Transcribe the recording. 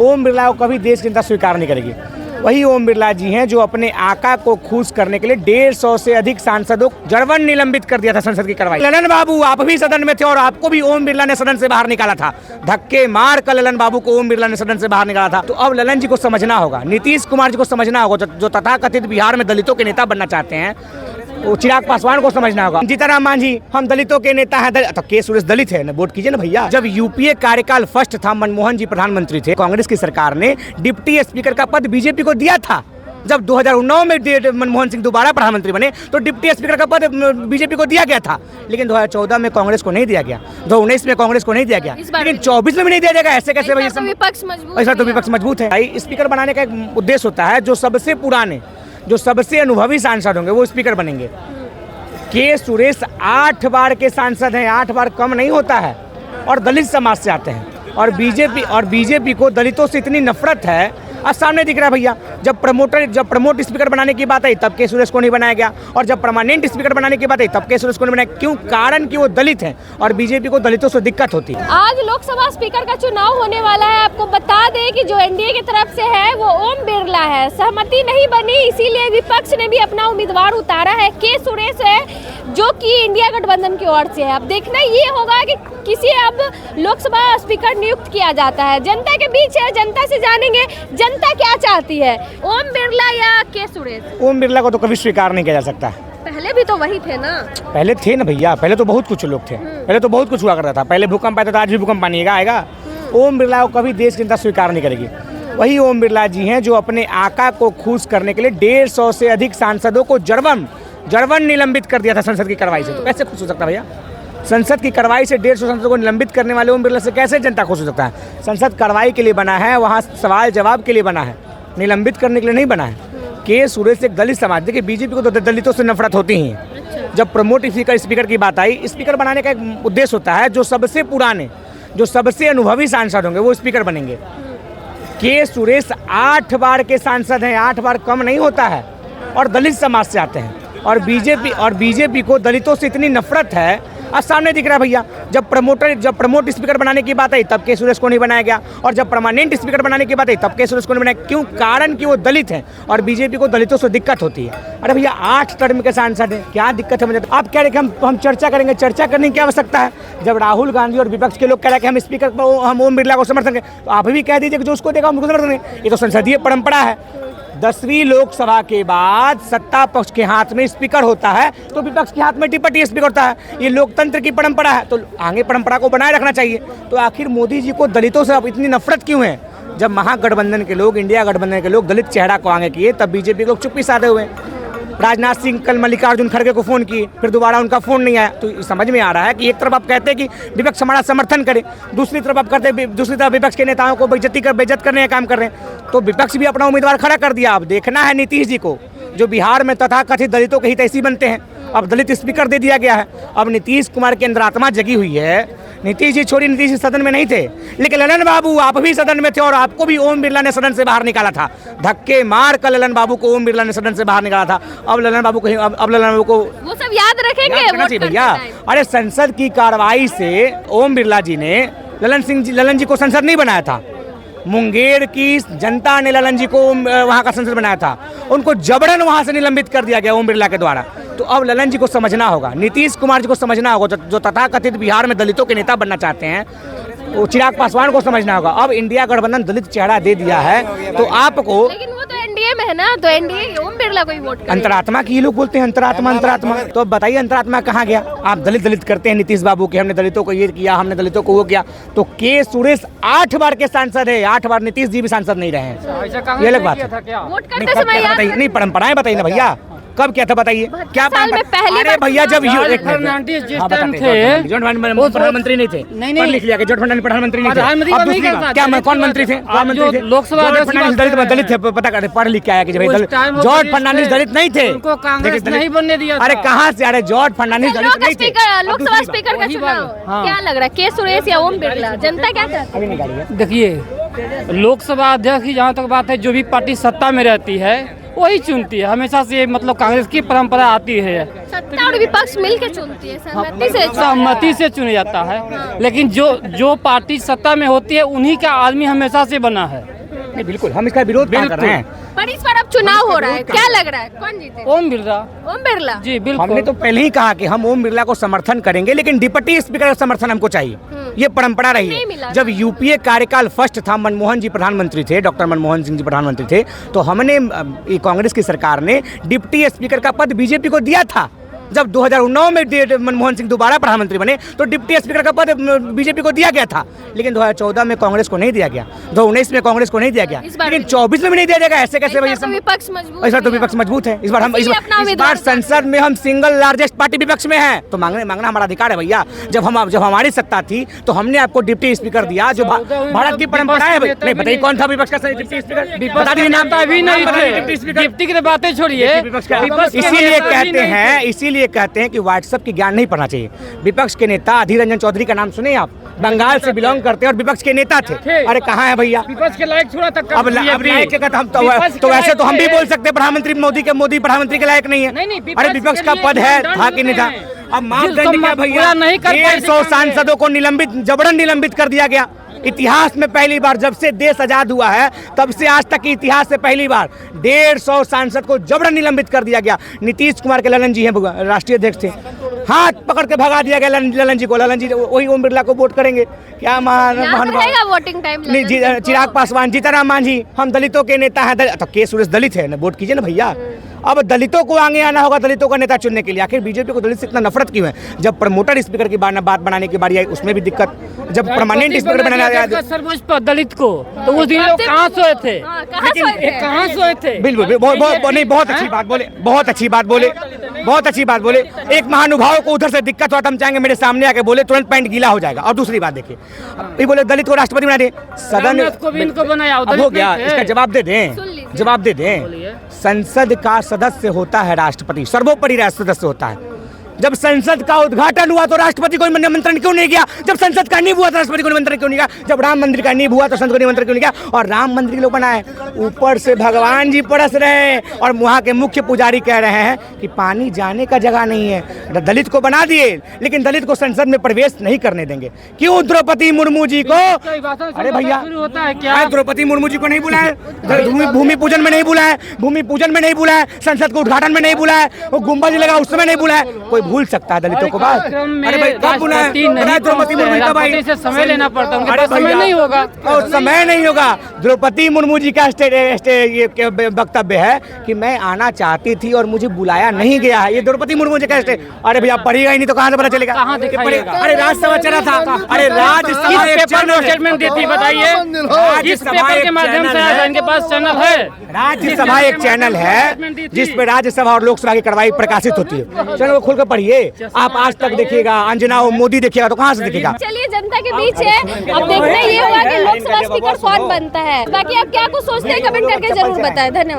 ओम बिरला को कभी देश की जनता स्वीकार नहीं करेगी। वही ओम बिरला जी हैं जो अपने आका को खुश करने के लिए 150 से अधिक सांसदों को जड़वन निलंबित कर दिया था संसद की कार्रवाई। ललन बाबू आप भी सदन में थे और आपको भी ओम बिरला ने सदन से बाहर निकाला था, धक्के मार कर ललन बाबू को ओम बिरला ने सदन से बाहर निकाला था। तो अब ललन जी को समझना होगा, नीतीश कुमार जी को समझना होगा, जो तथाकथित बिहार में दलितों के नेता बनना चाहते हैं, वो चिराग पासवान को समझना होगा। जीतनराम मांझी हम दलितों के नेता हैं, तो के सुरेश दलित है ना, वोट कीजिए ना भैया। जब यूपीए कार्यकाल फर्स्ट था, मनमोहन जी प्रधानमंत्री थे, कांग्रेस की सरकार ने डिप्टी स्पीकर का पद बीजेपी को दिया था। जब 2009 में मनमोहन सिंह दोबारा प्रधानमंत्री बने तो डिप्टी स्पीकर का पद बीजेपी को दिया गया था, लेकिन 2014 में कांग्रेस को नहीं दिया गया, 2019 में कांग्रेस को नहीं दिया गया, लेकिन 24 में भी नहीं दिया जाएगा। ऐसे कैसे भैया? विपक्ष मजबूत, ऐसा तो विपक्ष मजबूत है। स्पीकर बनाने का एक उद्देश्य होता है, जो सबसे पुराने, जो सबसे अनुभवी सांसद होंगे वो स्पीकर बनेंगे। के सुरेश 8 बार के सांसद हैं, 8 बार कम नहीं होता है, और दलित समाज से आते हैं। और बीजेपी को दलितों से इतनी नफरत है, आज सामने दिख रहा है भैया। जब प्रमोट स्पीकर बनाने की बात आई तब के सुरेश को नहीं बनाया गया, और जब परमानेंट स्पीकर बनाने की बात आई तब के सुरेश को नहीं बनाया। क्यों? कारण कि वो दलित हैं और बीजेपी को दलितों से दिक्कत होती है। आज लोकसभा स्पीकर का चुनाव होने वाला है। आपको बता दें कि जो एनडीए की तरफ से है वो ओम बिरला है। सहमति नहीं बनी, इसीलिए विपक्ष ने भी अपना उम्मीदवार उतारा है। के सुरेश है जो कि इंडिया गठबंधन की ओर से है। अब देखना ये होगा कि किसी अब लोकसभा स्पीकर नियुक्त किया जाता है। जनता के बीच है, जनता से जानेंगे जनता क्या चाहती है, ओम बिरला या के सुरेश। ओम बिरला को तो कभी स्वीकार नहीं किया जा सकता। पहले भी तो वही थे ना, पहले थे ना भैया, पहले तो बहुत कुछ लोग थे, पहले तो बहुत कुछ हुआ करता था। पहले भूकंप आया था, आज भी भूकंप आएगा। ओम बिरला को कभी देश की जनता स्वीकार नहीं करेगी। वही ओम बिरला जी हैं जो अपने आका को खुश करने के लिए 150 से अधिक सांसदों को जड़वन निलंबित कर दिया था संसद की कार्रवाई से। तो कैसे खुश हो सकता भैया? संसद की कार्रवाई से 150 सांसदों को निलंबित करने वाले ओम बिरला से कैसे जनता खुश हो सकता है? संसद कार्रवाई के लिए बना है, वहाँ सवाल जवाब के लिए बना है, निलंबित करने के लिए नहीं बना है। के सुरेश एक दलित समाज, देखिए बीजेपी को तो दलितों से नफरत होती ही है। जब प्रमोट स्पीकर की बात आई, स्पीकर बनाने का एक उद्देश्य होता है, जो सबसे पुराने, जो सबसे अनुभवी सांसद होंगे वो स्पीकर बनेंगे। के सुरेश 8 बार के सांसद हैं, 8 बार कम नहीं होता है, और दलित समाज से आते हैं। और बीजेपी को दलितों से इतनी नफरत है, आज सामने दिख रहा है भैया। जब प्रमोट स्पीकर बनाने की बात आई तब के सुरेश को नहीं बनाया गया, और जब परमानेंट स्पीकर बनाने की बात आई तब के सुरेश को नहीं बनाया। क्यों? कारण कि वो दलित हैं और बीजेपी को दलितों से दिक्कत होती है। अरे भैया 8 टर्म के सांसद हैं, क्या दिक्कत है मुझे? आप कह रहे कि हम चर्चा करेंगे, चर्चा करने की क्या आवश्यकता है? जब राहुल गांधी और विपक्ष के लोग कह रहे कि हम स्पीकर हम ओम बिरला को समर्थन करें, तो आप भी कह दीजिए कि जो उसको देगा उनको समर्थन करें। ये तो संसदीय परंपरा है। 10वीं लोकसभा के बाद सत्ता पक्ष के हाथ में स्पीकर होता है तो विपक्ष के हाथ में डिप्टी स्पीकर होता है। ये लोकतंत्र की परंपरा है, तो आगे परंपरा को बनाए रखना चाहिए। तो आखिर मोदी जी को दलितों से अब इतनी नफरत क्यों है? जब महागठबंधन के लोग, इंडिया गठबंधन के लोग दलित चेहरा को आगे किए, तब बीजेपी के लोग चुप्पी साधे हुए। राजनाथ सिंह कल मल्लिकार्जुन खड़गे को फ़ोन किए, फिर दोबारा उनका फ़ोन नहीं आया। तो समझ में आ रहा है कि एक तरफ आप कहते हैं कि विपक्ष हमारा समर्थन करे, दूसरी तरफ विपक्ष के नेताओं को बेइज्जत करने का काम कर रहे हैं। तो विपक्ष भी अपना उम्मीदवार खड़ा कर दिया। अब देखना है नीतीश जी को, जो बिहार में तथाकथित दलितों के हितैषी बनते हैं। अब दलित स्पीकर दे दिया गया है। अब नीतीश कुमार की अंतरात्मा जगी हुई है। नीतीश जी छोड़ी, नीतीश जी सदन में नहीं थे, लेकिन ललन बाबू आप भी सदन में थे और आपको भी ओम बिरला ने सदन से बाहर निकाला था, धक्के मार कर ललन बाबू को ओम बिरला ने सदन से बाहर निकाला था। अब ललन बाबू को वो सब याद रखेंगे। भैया अरे संसद की कार्रवाई से ओम बिरला जी ने ललन जी को संसद नहीं बनाया था। मुंगेर की जनता ने ललन जी को वहाँ का संसद बनाया था, उनको जबरन वहाँ से निलंबित कर दिया गया ओम बिरला के द्वारा। तो अब ललन जी को समझना होगा, नीतीश कुमार जी को समझना होगा, जो तथाकथित बिहार में दलितों के नेता बनना चाहते हैं, वो चिराग पासवान को समझना होगा। अब इंडिया गठबंधन दलित चेहरा दे दिया है, तो आपको, लेकिन वो तो एनडीए में है ना, तो एनडीए ओम बिरला को ही वोट करेगा। अंतरात्मा की लोग बोलते हैं, अंतरात्मा। तो बताइए अंतरात्मा कहाँ गया? आप दलित करते हैं नीतीश बाबू के, हमने दलितों को ये किया, हमने दलितों को वो किया। तो के सुरेश 8 बार के सांसद है, 8 बार नीतीश जी भी सांसद नहीं रहे हैं। ये अलग बात है। वोट करते समय नहीं, परंपराएं बताइए ना भैया, कब क्या था बताइए? क्या अरे भैया जब फर्नांडिस जिस टाइम थे प्रधानमंत्री नहीं थे, नहीं लिख लिया कि जॉर्ज फर्नांडिस प्रधानमंत्री नहीं थे। क्या कौन मंत्री थे? लोकसभा दलित थे, पता करते, पढ़ लिख के आया कि जॉर्ज फर्नांडिस दलित नहीं थे, उनको कांग्रेस नहीं बनने दिया। अरे कहाँ से? अरे जॉर्ज फर्नांडिस दलित नहीं थे। लोकसभा स्पीकर का चुनाव क्या लग रहा है, के सुरेश या ओम बिरला? जनता क्या चाहती है? देखिए लोकसभा अध्यक्ष की जहाँ तक बात है, जो भी पार्टी सत्ता में रहती है वही चुनती है हमेशा से, मतलब कांग्रेस की परंपरा आती है। सत्ता और विपक्ष मिलकर चुनती है, सहमति से चुना जाता है, लेकिन जो पार्टी सत्ता में होती है उन्हीं का आदमी हमेशा से बना है। नहीं बिल्कुल, हम इसका विरोध कहाँ कर रहे हैं। पर इस बार अब चुनाव हो रहा है, क्या लग रहा है कौन जीते? ओम बिरला। ओम बिरला जी बिल्कुल। हमने तो पहले ही कहा कि हम ओम बिरला को समर्थन करेंगे, लेकिन डिप्टी स्पीकर का समर्थन हमको चाहिए। ये परंपरा रही है। जब यूपीए कार्यकाल फर्स्ट था, मनमोहन जी प्रधानमंत्री थे, डॉक्टर मनमोहन सिंह जी प्रधानमंत्री थे, तो हमने कांग्रेस की सरकार ने डिप्टी स्पीकर का पद बीजेपी को दिया था। जब 2009 में मनमोहन सिंह दोबारा प्रधानमंत्री बने तो डिप्टी स्पीकर का पद बीजेपी को दिया गया था, लेकिन 2014 में कांग्रेस को नहीं दिया गया, 2019 में कांग्रेस को नहीं दिया गया, लेकिन 24 में भी नहीं दिया जाएगा। ऐसे कैसे भाई? विपक्ष मजबूत, इस बार तो विपक्ष मजबूत है। इस बार हम इस बार संसद में हम सिंगल लार्जेस्ट पार्टी विपक्ष में है, तो मांगना हमारा अधिकार है भैया। जब हमारी सत्ता थी तो हमने आपको डिप्टी स्पीकर दिया, जो भारत की परंपरा है। नहीं बताइए कौन था विपक्ष का डिप्टी स्पीकर? डिप्टी की बातें छोड़िए। इसीलिए कहते हैं कि व्हाट्सएप की ज्ञान नहीं पढ़ना चाहिए। विपक्ष के नेता अधीर रंजन चौधरी का नाम सुने आप? बंगाल से बिलोंग करते हैं और विपक्ष के नेता थे। अरे कहाँ है भैया? विपक्ष के लायक छोड़ा तक अब लायक के हम तो वैसे तो हम भी बोल सकते हैं प्रधानमंत्री मोदी प्रधानमंत्री के लायक नहीं है। अरे विपक्ष का पद है, था कि नहीं था? अब मापदंड क्या भैया? 150 सांसदों को जबरन निलंबित कर दिया गया। इतिहास में पहली बार, जब से देश आजाद हुआ है तब से आज तक के इतिहास से पहली बार 150 सांसद को जबरन निलंबित कर दिया गया। नीतीश कुमार के ललन जी हैं, राष्ट्रीय अध्यक्ष थे, हाथ पकड़ के भगा दिया गया ललन जी को। ललन जी वही ओम बिरला को वोट करेंगे। क्या वोटिंग टाइम? चिराग पासवान, जीतनराम मांझी, हम दलितों के नेता हैं। तो के सुरेश दलित है ना, वोट कीजिए ना भैया। अब दलितों को आगे आना होगा, दलितों का नेता चुनने के लिए। आखिर बीजेपी को दलित से इतना नफरत क्यों है? जब प्रमोटर स्पीकर की बात बनाने की बारी आई उसमें भी दिक्कत, जब परमानेंट स्पीकर बनाया गया सर्वोच्च पद दलित को, तो उस दिन लोग कहाँ सोए थे? कहाँ सोए थे? बिल्कुल, बहुत अच्छी बात बोले, बहुत अच्छी बात बोले। एक महानुभाव को उधर से दिक्कत हुआ, हम चाहेंगे मेरे सामने आके बोले, तुरंत पैंट गीला हो जाएगा। और दूसरी बात देखिए, ये बोले दलित को राष्ट्रपति बना दे, सदन को बनाया हो गया। इसका जवाब दे दें। संसद का सदस्य होता है राष्ट्रपति, सर्वोपरि सदस्य होता है। जब संसद का उद्घाटन हुआ तो राष्ट्रपति को निमंत्रण क्यों नहीं किया? जब संसद का नींव हुआ तो राष्ट्रपति को निमंत्रण क्यों नहीं किया? जब राम मंदिर का नींव हुआ तो संसद को निमंत्रण क्यों नहीं किया? और राम मंदिर के लोग बनाए, ऊपर से भगवान जी परस रहे और वहाँ के मुख्य पुजारी कह रहे हैं कि पानी जाने का जगह नहीं है। दलित को बना दिए, लेकिन दलित को संसद में प्रवेश नहीं करने देंगे। क्यों द्रौपदी मुर्मू जी को? अरे भैया, द्रौपदी मुर्मू जी को नहीं बुलाए, भूमि पूजन में नहीं बुलाए, संसद के उद्घाटन में नहीं बुलाए, वो गुम्बद लगा उस समय नहीं बुलाए। कोई भूल सकता है दलितों को बात? अरे भाई कब बुलाए? द्रौपदी मुर्मू का भाई समय लेना पड़ता है, समय नहीं होगा और समय नहीं होगा। द्रौपदी मुर्मू जी का ये वक्तव्य है कि मैं आना चाहती थी और मुझे बुलाया नहीं गया है। ये द्रौपदी मुर्मू जी का अरे भैया पढ़ेगा ही नहीं तो कहाँ से पता चलेगा? अरे राज्यसभा चला था, अरे राज्यसभा स्टेटमेंट देती, बताइए इस पेपर के माध्यम से इनके पास चैनल है। राज्यसभा एक चैनल है जिसपे राज्यसभा और लोकसभा की कार्रवाई प्रकाशित होती है। चलो खोल कर पढ़िए, आप आज तक देखिएगा, अंजना मोदी देखिएगा तो कहाँ से दिखेगा? चलिए जनता के बीच है, अब देखना ये होगा कि लोकसभा स्पीकर कौन बनता है। बाकी आप क्या कुछ सोचते हैं कमेंट करके जरूर बताएं। धन्यवाद।